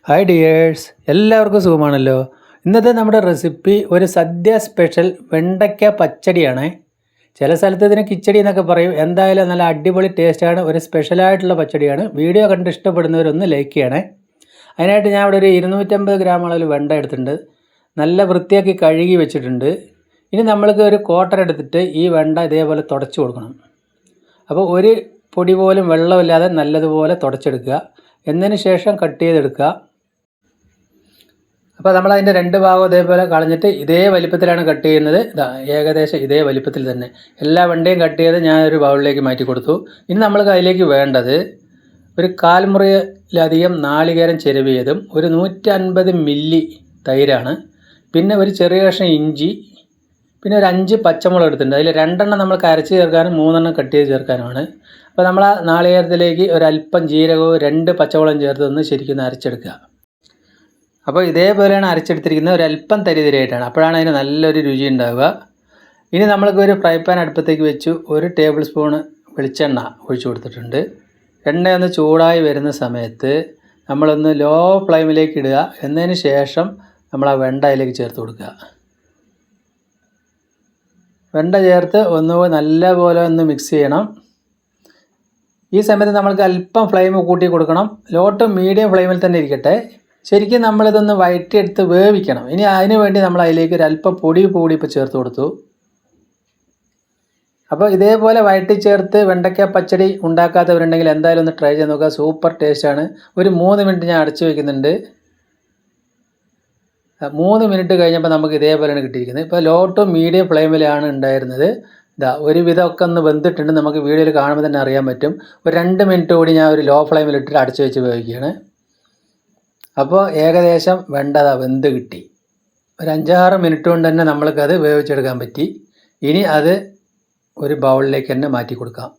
Hi dears, എല്ലാവർക്കും സുഖമാണല്ലോ. ഇന്നത്തെ നമ്മുടെ റെസിപ്പി ഒരു സദ്യ സ്പെഷ്യൽ വെണ്ടയ്ക്ക പച്ചടിയാണ്. ചില സ്ഥലത്ത് ഇതിന് കിച്ചടി എന്നൊക്കെ പറയും. എന്തായാലും നല്ല അടിപൊളി ടേസ്റ്റാണ്, ഒരു സ്പെഷ്യലായിട്ടുള്ള പച്ചടിയാണ്. വീഡിയോ കണ്ട് ഇഷ്ടപ്പെടുന്നവരൊന്ന് ലൈക്ക് ചെയ്യണേ. അതിനായിട്ട് ഞാൻ ഇവിടെ ഒരു 250 ഗ്രാം അളവിൽ വെണ്ട എടുത്തിട്ടുണ്ട്. നല്ല വൃത്തിയാക്കി കഴുകി വെച്ചിട്ടുണ്ട്. ഇനി നമ്മൾക്ക് ഒരു കോട്ടർ എടുത്തിട്ട് ഈ വെണ്ട ഇതേപോലെ തുടച്ചു കൊടുക്കണം. അപ്പോൾ ഒരു പൊടി പോലും വെള്ളമില്ലാതെ നല്ലതുപോലെ തുടച്ചെടുക്കുക. എന്നതിന് ശേഷം കട്ട് ചെയ്തെടുക്കുക. അപ്പോൾ നമ്മളതിൻ്റെ രണ്ട് ഭാഗം ഇതേപോലെ കളഞ്ഞിട്ട് ഇതേ വലിപ്പത്തിലാണ് കട്ട് ചെയ്യുന്നത്. ഏകദേശം ഇതേ വലിപ്പത്തിൽ തന്നെ എല്ലാ വെണ്ടയും കട്ട് ചെയ്ത് ഞാൻ ഒരു ബൗളിലേക്ക് മാറ്റി കൊടുത്തു. ഇനി നമ്മൾക്ക് അതിലേക്ക് വേണ്ടത് ഒരു 1/4 മുറിയിലധികം നാളികേരം ചിരവിയതും ഒരു 150 മില്ലി തൈരാണ്. പിന്നെ ഒരു ചെറിയ കഷ്ണം ഇഞ്ചി, പിന്നെ ഒരു 5 പച്ചമുളക് എടുത്തിട്ടുണ്ട്. അതിൽ 2 എണ്ണം നമ്മൾ അരച്ച് ചേർക്കാനും 3 എണ്ണം കട്ട് ചെയ്ത് ചേർക്കാനുമാണ്. അപ്പോൾ നമ്മൾ ആ നാളികേരത്തിലേക്ക് ഒരല്പം ജീരകവും 2 പച്ചമുളകും ചേർത്ത് ഒന്ന് ശരിക്കും അരച്ചെടുക്കുക. അപ്പോൾ ഇതേപോലെയാണ് അരച്ചെടുത്തിരിക്കുന്നത്. ഒരല്പം തരിതരിയായിട്ടാണ്, അപ്പോഴാണ് അതിന് നല്ലൊരു രുചി ഉണ്ടാവുക. ഇനി നമ്മൾക്ക് ഒരു ഫ്രൈ പാൻ അടുപ്പത്തേക്ക് വെച്ചു 1 ടേബിൾ സ്പൂണ് വെളിച്ചെണ്ണ ഒഴിച്ചു കൊടുത്തിട്ടുണ്ട്. എണ്ണയൊന്ന് ചൂടായി വരുന്ന സമയത്ത് നമ്മളൊന്ന് ലോ ഫ്ലെയിമിലേക്ക് ഇടുക. എന്നതിന് ശേഷം നമ്മൾ ആ വെണ്ട അതിലേക്ക് ചേർത്ത് കൊടുക്കുക. വെണ്ട ചേർത്ത് നല്ലപോലെ ഒന്ന് മിക്സ് ചെയ്യണം. ഈ സമയത്ത് നമ്മൾക്ക് അല്പം ഫ്ലെയിം കൂട്ടി കൊടുക്കണം. ലോ ടു മീഡിയം ഫ്ലെയിമിൽ തന്നെ ഇരിക്കട്ടെ. ശരിക്കും നമ്മളിതൊന്ന് വഴറ്റിയെടുത്ത് വേവിക്കണം. ഇനി അതിന് വേണ്ടി നമ്മൾ അതിലേക്ക് ഒരല്പം പൊടി ഇപ്പോൾ ചേർത്ത് കൊടുത്തു. അപ്പോൾ ഇതേപോലെ വഴറ്റി ചേർത്ത് വെണ്ടയ്ക്ക പച്ചടി ഉണ്ടാക്കാത്തവരുണ്ടെങ്കിൽ എന്തായാലും ഒന്ന് ട്രൈ ചെയ്ത് നോക്കുക. സൂപ്പർ ടേസ്റ്റാണ്. ഒരു 3 മിനിറ്റ് ഞാൻ അടച്ചു വയ്ക്കുന്നുണ്ട്. 3 മിനിറ്റ് കഴിഞ്ഞപ്പോൾ നമുക്ക് ഇതേപോലെയാണ് കിട്ടിയിരിക്കുന്നത്. ഇപ്പോൾ ലോ ടു മീഡിയം ഫ്ലെയിമിലാണ് ഉണ്ടായിരുന്നത്. ഒരുവിധമൊക്കെ ഒന്ന് വെന്തിട്ടുണ്ട്. നമുക്ക് വീഡിയോയിൽ കാണുമ്പോൾ തന്നെ അറിയാൻ പറ്റും. ഒരു 2 മിനിറ്റ് കൂടി ഞാൻ ഒരു ലോ ഫ്ലെയിമിലിട്ടിട്ട് അടച്ചു വെച്ച് വേവിക്കുകയാണ്. അപ്പോൾ ഏകദേശം വെണ്ട വെന്ത് കിട്ടി. ഒരു 5-6 മിനിറ്റ് കൊണ്ട് തന്നെ നമ്മൾക്കത് വേവിച്ചെടുക്കാൻ പറ്റി. ഇനി അത് ഒരു ബൗളിലേക്ക് തന്നെ മാറ്റി കൊടുക്കാം.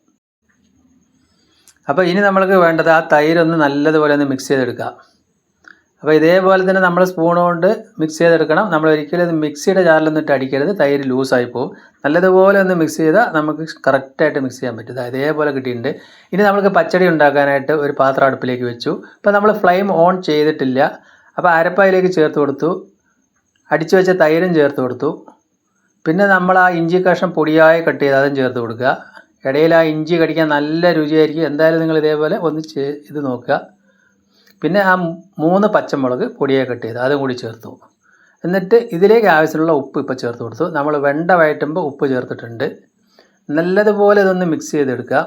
അപ്പോൾ ഇനി നമ്മൾക്ക് വേണ്ടത് ആ തൈരൊന്ന് നല്ലതുപോലെ ഒന്ന് മിക്സ് ചെയ്തെടുക്കാം. അപ്പോൾ ഇതേപോലെ തന്നെ നമ്മൾ സ്പൂൺ കൊണ്ട് മിക്സ് ചെയ്തെടുക്കണം. നമ്മൾ ഒരിക്കലും മിക്സിയുടെ ജാറിലൊന്നിട്ട് അടിക്കരുത്, തൈര് ലൂസായി പോകും. നല്ലതുപോലെ ഒന്ന് മിക്സ് ചെയ്താൽ നമുക്ക് കറക്റ്റായിട്ട് മിക്സ് ചെയ്യാൻ പറ്റും. ഇതേപോലെ കിട്ടിയിട്ടുണ്ട്. ഇനി നമുക്ക് പച്ചടി ഉണ്ടാക്കാനായിട്ട് ഒരു പാത്രം അടുപ്പിലേക്ക് വെച്ചു. ഇപ്പോൾ നമ്മൾ ഫ്ലെയിം ഓൺ ചെയ്തിട്ടില്ല. അപ്പോൾ അരപ്പയിലേക്ക് ചേർത്ത് കൊടുത്തു. അടിച്ചു വെച്ച തൈരും ചേർത്ത് കൊടുത്തു. പിന്നെ നമ്മൾ ആ ഇഞ്ചി കഷ്ണം പൊടിയായി കട്ട് ചെയ്ത് അതും ചേർത്ത് കൊടുക്കുക. ഇടയിൽ ആ ഇഞ്ചി കടിക്കാൻ നല്ല രുചിയായിരിക്കും. എന്തായാലും നിങ്ങൾ ഇതേപോലെ ഒന്ന് ഇത് നോക്കുക. പിന്നെ ആ 3 പച്ചമുളക് പൊടിയായി കട്ട് ചെയ്ത് അതും കൂടി ചേർത്തു. എന്നിട്ട് ഇതിലേക്ക് ആവശ്യമുള്ള ഉപ്പ് ഇപ്പോൾ ചേർത്ത് കൊടുത്തു. നമ്മൾ വെണ്ട വഴറ്റുമ്പോൾ ഉപ്പ് ചേർത്തിട്ടുണ്ട്. നല്ലതുപോലെ ഇതൊന്ന് മിക്സ് ചെയ്തെടുക്കുക.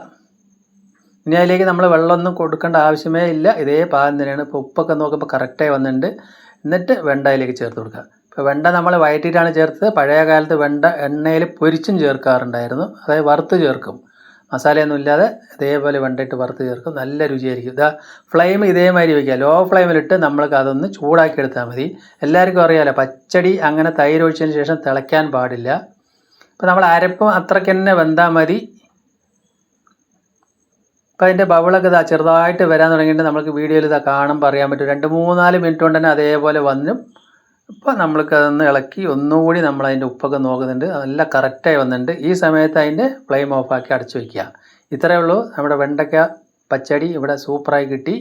ഇനി അതിലേക്ക് നമ്മൾ വെള്ളമൊന്നും കൊടുക്കേണ്ട ആവശ്യമേ ഇല്ല. ഇതേ പാകം തന്നെയാണ്. ഇപ്പോൾ ഉപ്പൊക്കെ നോക്കുമ്പോൾ കറക്റ്റായി വന്നിട്ടുണ്ട്. എന്നിട്ട് വെണ്ട അതിലേക്ക് ചേർത്ത് കൊടുക്കുക. ഇപ്പോൾ വെണ്ട നമ്മൾ വഴറ്റിയിട്ടാണ് ചേർത്തത്. പഴയ കാലത്ത് വെണ്ട എണ്ണയിൽ പൊരിച്ചും ചേർക്കാറുണ്ടായിരുന്നു. അതായത് വറുത്ത് ചേർക്കും, മസാലയൊന്നും ഇല്ലാതെ ഇതേപോലെ വെണ്ടയിട്ട് വറുത്ത് ചേർക്കും. നല്ല രുചിയായിരിക്കും. ഫ്ലെയിം ഇതേമാതിരി വയ്ക്കുക. ലോ ഫ്ലെയിമിലിട്ട് നമ്മൾക്ക് അതൊന്ന് ചൂടാക്കി എടുത്താൽ മതി. എല്ലാവർക്കും അറിയാമല്ലോ, പച്ചടി അങ്ങനെ തൈര് ഒഴിച്ചതിന് ശേഷം തിളയ്ക്കാൻ പാടില്ല. അപ്പോൾ നമ്മൾ അരപ്പും അത്രയ്ക്ക് തന്നെ വെന്താൽ മതി. അപ്പോൾ അതിൻ്റെ ബബിളൊക്കെ ചെറുതായിട്ട് വരാൻ തുടങ്ങിയിട്ട് നമുക്ക് വീഡിയോയിൽ കാണുമ്പോൾ അറിയാൻ പറ്റും. 2-3-4 മിനിറ്റ് കൊണ്ട് തന്നെ അതേപോലെ വന്നും. ഇപ്പോൾ നമ്മൾക്ക് അതൊന്ന് ഇളക്കി ഒന്നുകൂടി നമ്മളതിൻ്റെ ഉപ്പൊക്കെ നോക്കുന്നുണ്ട്. നല്ല കറക്റ്റായി വന്നിട്ടുണ്ട്. ഈ സമയത്ത് അതിൻ്റെ ഫ്ലെയിം ഓഫാക്കി അടച്ചു വയ്ക്കുക. ഇത്രയേ ഉള്ളൂ. നമ്മുടെ വെണ്ടയ്ക്ക പച്ചടി ഇവിടെ സൂപ്പറായി കിട്ടി.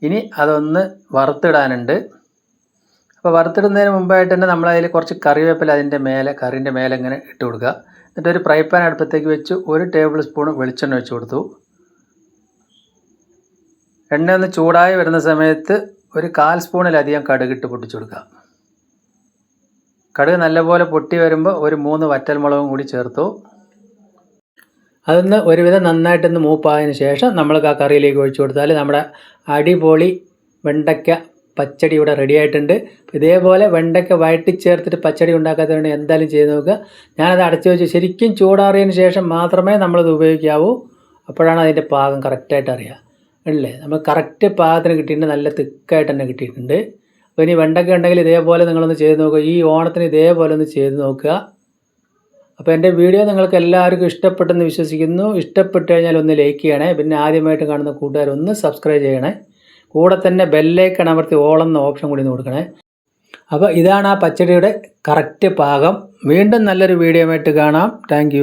ഇനി അതൊന്ന് വറുത്തിടാനുണ്ട്. അപ്പോൾ വറുത്തിടുന്നതിന് മുമ്പായിട്ട് തന്നെ നമ്മളതിൽ കുറച്ച് കറിവേപ്പില കറിൻ്റെ മേലെ ഇങ്ങനെ ഇട്ട് കൊടുക്കുക. എന്നിട്ട് ഒരു ഫ്രൈ പാൻ അടുപ്പത്തേക്ക് വെച്ച് 1 ടേബിൾ സ്പൂൺ വെളിച്ചെണ്ണ വെച്ച് കൊടുത്തു. എണ്ണ ഒന്ന് ചൂടായി വരുന്ന സമയത്ത് ഒരു 1/4 സ്പൂണിലധികം കടുകിട്ട് പൊട്ടിച്ചു കൊടുക്കുക. കടുക് നല്ലപോലെ പൊട്ടി വരുമ്പോൾ ഒരു 3 വറ്റൽമുളകും കൂടി ചേർത്തു. അതൊന്ന് ഒരുവിധം നന്നായിട്ടൊന്ന് മൂപ്പായതിന് ശേഷം നമ്മൾക്ക് ആ കറിയിലേക്ക് ഒഴിച്ചു കൊടുത്താൽ നമ്മുടെ അടിപൊളി വെണ്ടയ്ക്ക പച്ചടി ഇവിടെ റെഡി ആയിട്ടുണ്ട്. ഇതേപോലെ വെണ്ടയ്ക്ക വഴറ്റി ചേർത്തിട്ട് പച്ചടി ഉണ്ടാക്കാത്തതുകൊണ്ട് എന്തായാലും ചെയ്ത് നോക്കുക. ഞാനത് അടച്ചു വെച്ച് ശരിക്കും ചൂടാറിയതിന് ശേഷം മാത്രമേ നമ്മളത് ഉപയോഗിക്കാവൂ. അപ്പോഴാണ് അതിൻ്റെ പാകം കറക്റ്റായിട്ട് അറിയുക. അല്ലേ, നമ്മൾ കറക്റ്റ് പാകത്തിന് കിട്ടിയിട്ടുണ്ട്. നല്ല തിക്കായിട്ട് തന്നെ കിട്ടിയിട്ടുണ്ട്. അപ്പോൾ ഇനി വെണ്ടയ്ക്ക ഉണ്ടെങ്കിൽ ഇതേപോലെ നിങ്ങളൊന്ന് ചെയ്ത് നോക്കുക. ഈ ഓണത്തിന് ഇതേപോലെ ഒന്ന് ചെയ്ത് നോക്കുക. അപ്പോൾ എൻ്റെ വീഡിയോ നിങ്ങൾക്ക് എല്ലാവർക്കും ഇഷ്ടപ്പെട്ടെന്ന് വിശ്വസിക്കുന്നു. ഇഷ്ടപ്പെട്ട് കഴിഞ്ഞാൽ ഒന്ന് ലൈക്ക് ചെയ്യണേ. പിന്നെ ആദ്യമായിട്ട് കാണുന്ന കൂട്ടുകാർ ഒന്ന് സബ്സ്ക്രൈബ് ചെയ്യണേ. കൂടെ തന്നെ ബെല്ലൈക്കൺ അമർത്തി ഓൾ എന്ന ഓപ്ഷൻ കൂടി ഒന്ന് കൊടുക്കണേ. അപ്പോൾ ഇതാണ് ആ പച്ചടിയുടെ കറക്റ്റ് പാകം. വീണ്ടും നല്ലൊരു വീഡിയോ ആയിട്ട് കാണാം. താങ്ക്